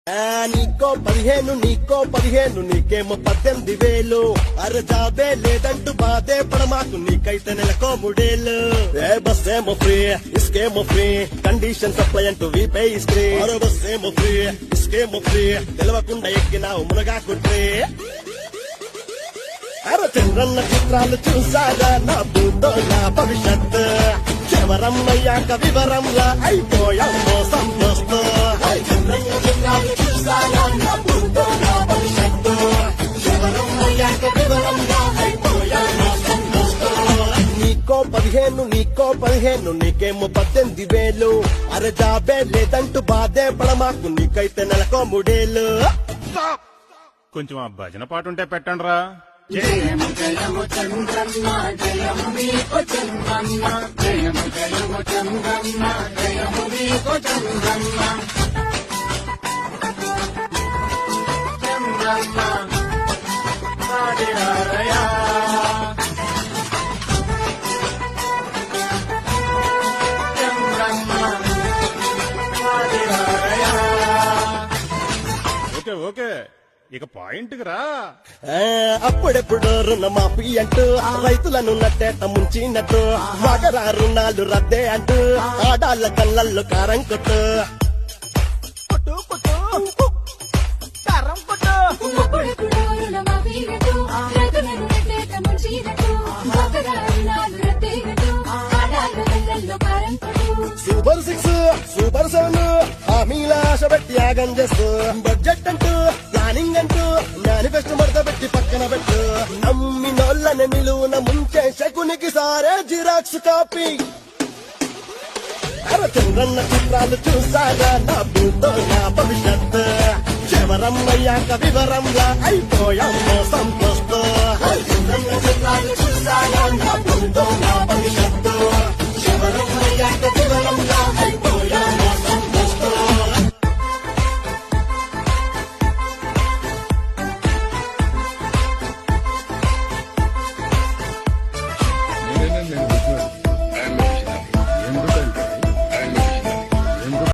నీకో 15 నీకేమో 18,000. అరే జాబే లేదంటూ బాధే పడమాకు, నీకైతే నెలకో 3,000. ఏ బస్ ఏమో ఫ్రీ, ఇసుకేమో ఫ్రీ, కండిషన్ సప్లై అంటూ వీపే ఇస్త్రీ. మరో బస్ ఏమో ఫ్రీ, ఇసుకేమో ఫ్రీ, తెలవకుండా ఎక్కినావు మునగా కుట్రీ. అరే చంద్రన్న చిత్రాలు చూసారా, నా భూతో నా భవిష్యత్. చివరమ్మయ్యాక వివరంలా అయిపోయామో సంతోష్. చంద్రన్న చిత్రాలు చూసారా, నా భూతో నా భవిష్యత్. చివరమ్మయ్యాక వివరంలా అయిపోయామో సంతోష్. నీకో 15 నీకేమో 18,000. అరే జాబే లేదంటూ బాధే పడమాకు, నీకైతే నెలకో 3,000. కొంచెం ఆ భజన పాట ఉంటే పెట్టండి రా. జయము జయము చంద్రన్న జయము నీకు చంద్రన్న జయము జయము చంద్రన్న జయము నీకు చంద్రన్న చంద్రన్న ఆడిరారయా చంద్రన్న ఆడిరారయా. ఓకే ఓకే, ఇక పాయింట్ రా. అప్పుడెప్పుడు రుణమాఫీ అంటూ రైతులను నట్టేట ముంచినట్టు, మగరా రుణాలు రద్దే అంటూ ఆడాళ్ళ కళ్ళల్లో కారం కొట్టు. సూపర్ 6 సూపర్ 7 హామీల ఆశ పెట్టి యాగం చేస్తూ, బడ్జెట్ అంటూ ప్లానింగ్ అంటూ మేనిఫెస్టో మడత పెట్టి పక్కన పెట్టు. నమ్మినోళ్ళని నిలువున ముంచే శకునికి సారే జిరాక్స్ కాపీ. అరే చంద్రన్న చిత్రాలు చూసారా, నా భూతో నా భవిష్యత్. చివరమ్మయ్యాక వివరంలా అయిపోయామో సంతోష్. చంద్రన్న చిత్రాలు